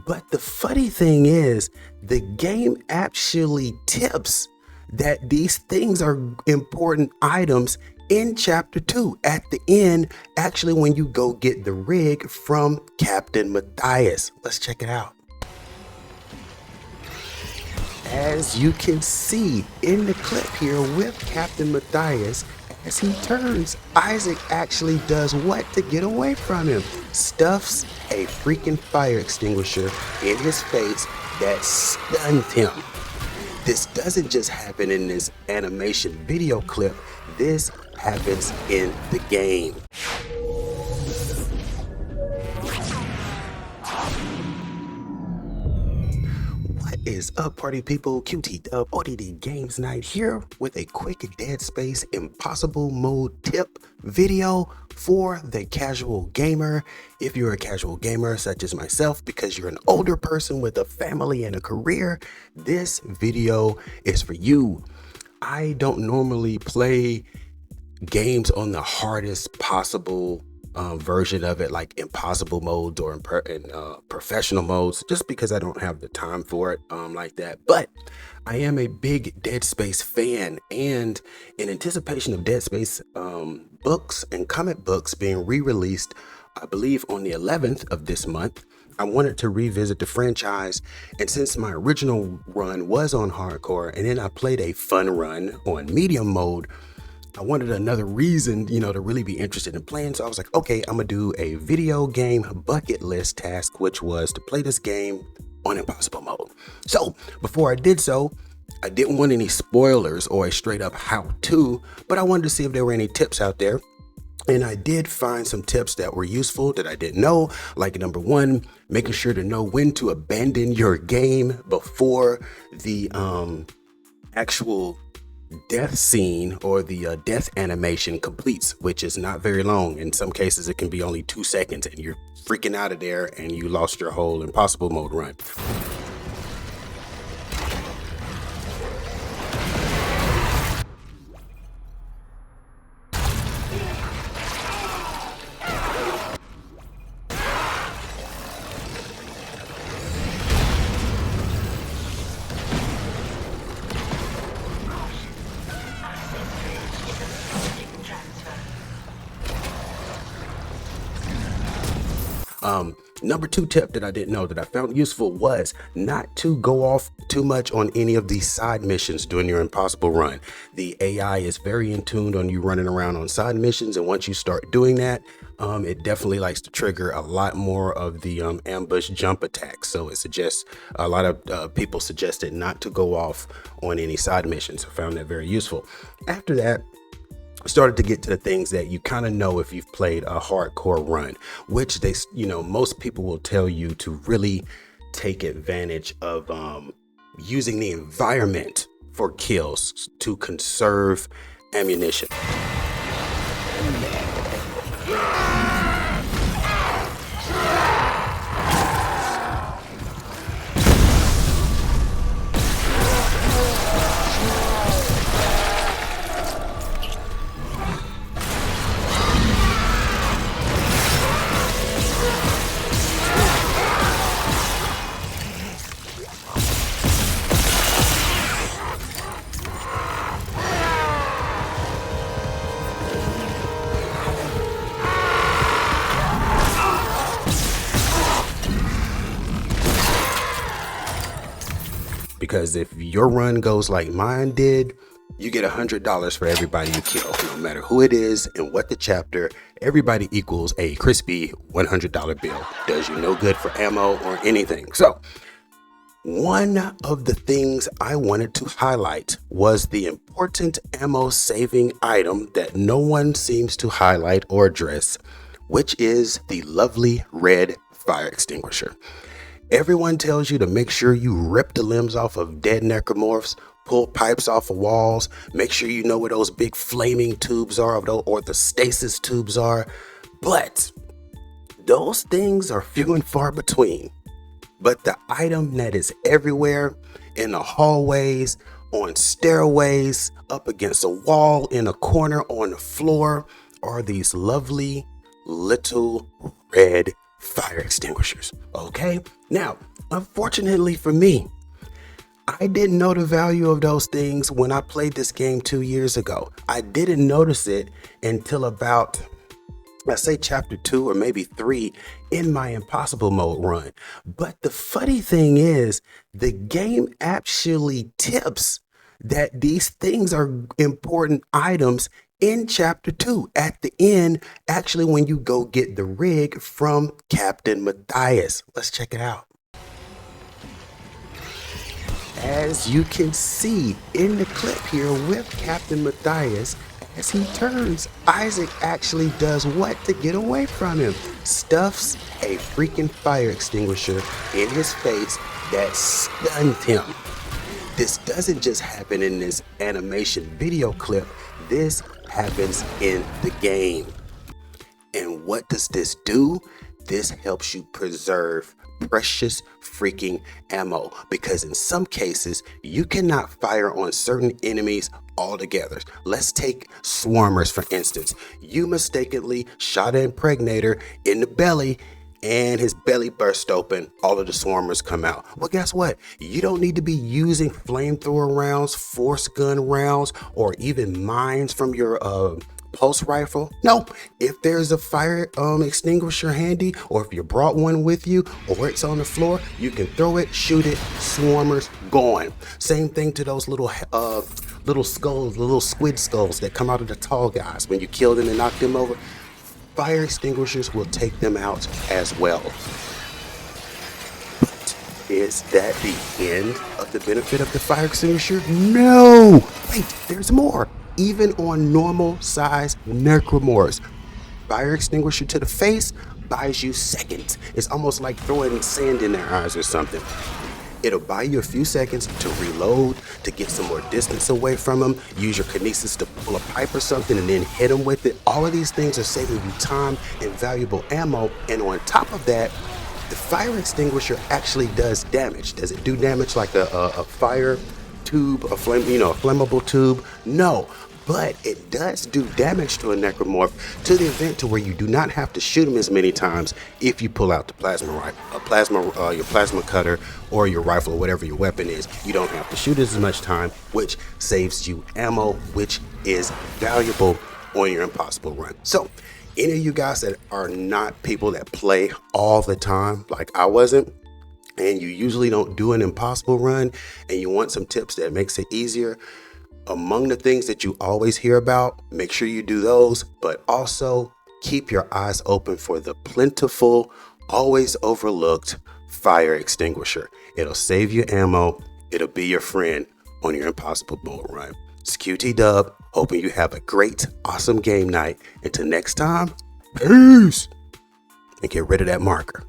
But the funny thing is, the game actually tips that these things are important items in chapter 2 at the end, actually when you go get the rig from Captain Matthias. Let's check it out. As you can see in the clip here with Captain Matthias, as he turns, Isaac actually does what to get away from him? Stuffs a freaking fire extinguisher in his face that stuns him. This doesn't just happen in this animation video clip, this happens in the game. What is up, party people? QT Dub O.D.D Games Night here with a quick Dead Space Impossible Mode tip video for the casual gamer. If you're a casual gamer such as myself, because you're an older person with a family and a career, this video is for you. I don't normally play games on the hardest possible version of it, like impossible modes or in professional modes, just because I don't have the time for it like that. But I am a big Dead Space fan, and in anticipation of Dead Space books and comic books being re-released, I believe on the 11th of this month, I wanted to revisit the franchise. And since my original run was on hardcore and then I played a fun run on medium mode, I wanted another reason, to really be interested in playing. So I was like, okay, I'm gonna do a video game bucket list task, which was to play this game on impossible mode. So before I did so, I didn't want any spoilers or a straight up how to, but I wanted to see if there were any tips out there. And I did find some tips that were useful that I didn't know, like number one, making sure to know when to abandon your game before the actual death scene or the death animation completes, which is not very long. In some cases, it can be only 2 seconds and you're freaking out of there and you lost your whole impossible mode run. Number two tip that I didn't know that I found useful was not to go off too much on any of these side missions during your impossible run. The AI is very in tune on you running around on side missions, and once you start doing that, it definitely likes to trigger a lot more of the ambush jump attacks. So it suggests, a lot of people suggested not to go off on any side missions. I found that very useful. After that, started to get to the things that you kind of know if you've played a hardcore run, which they, most people will tell you to really take advantage of using the environment for kills to conserve ammunition. Because if your run goes like mine did, you get $100 for everybody you kill, no matter who it is and what the chapter. Everybody equals a crispy $100 bill. Does you no good for ammo or anything. So one of the things I wanted to highlight was the important ammo saving item that no one seems to highlight or address, which is the lovely red fire extinguisher. Everyone tells you to make sure you rip the limbs off of dead necromorphs, pull pipes off of walls, make sure you know where those big flaming tubes are or the stasis tubes are. But those things are few and far between. But the item that is everywhere, in the hallways, on stairways, up against a wall, in a corner, on the floor, are these lovely little red fire extinguishers. Okay, now Unfortunately for me, I didn't know the value of those things when I played this game 2 years ago. I didn't notice it until about, let's say, chapter 2 or maybe 3 in my impossible mode run. But the funny thing is, the game actually tips that these things are important items in chapter 2 at the end, actually, when you go get the rig from Captain Matthias. Let's check it out. As you can see in the clip here with Captain Matthias, as he turns, Isaac actually does what to get away from him? Stuffs a freaking fire extinguisher in his face that stunned him. This doesn't just happen in this animation video clip, this happens in the game. And what does this do? This helps you preserve precious freaking ammo, because in some cases you cannot fire on certain enemies altogether. Let's take swarmers for instance. You mistakenly shot an impregnator in the belly and his belly burst open, all of the swarmers come out. Well, guess what? You don't need to be using flamethrower rounds, force gun rounds, or even mines from your pulse rifle. No, if there's a fire extinguisher handy, or if you brought one with you, or it's on the floor, you can throw it, shoot it, swarmers gone. Same thing to those little skulls, little squid skulls that come out of the tall guys. When you kill them and knock them over, fire extinguishers will take them out as well. But is that the end of the benefit of the fire extinguisher? No! Wait, there's more. Even on normal size Necromorphs, fire extinguisher to the face buys you seconds. It's almost like throwing sand in their eyes or something. It'll buy you a few seconds to reload, to get some more distance away from them, use your kinesis to pull a pipe or something and then hit them with it. All of these things are saving you time and valuable ammo. And on top of that, the fire extinguisher actually does damage. Does it do damage like a fire tube, a flammable tube? No. But it does do damage to a necromorph to the event to where you do not have to shoot him as many times if you pull out the your plasma cutter or your rifle or whatever your weapon is. You don't have to shoot as much time, which saves you ammo, which is valuable on your impossible run. So any of you guys that are not people that play all the time, like I wasn't, and you usually don't do an impossible run and you want some tips that makes it easier, among the things that you always hear about, make sure you do those, but also keep your eyes open for the plentiful, always overlooked fire extinguisher. It'll save you ammo. It'll be your friend on your impossible mode run. It's QT Dub, hoping you have a great, awesome game night. Until next time, peace, and get rid of that marker.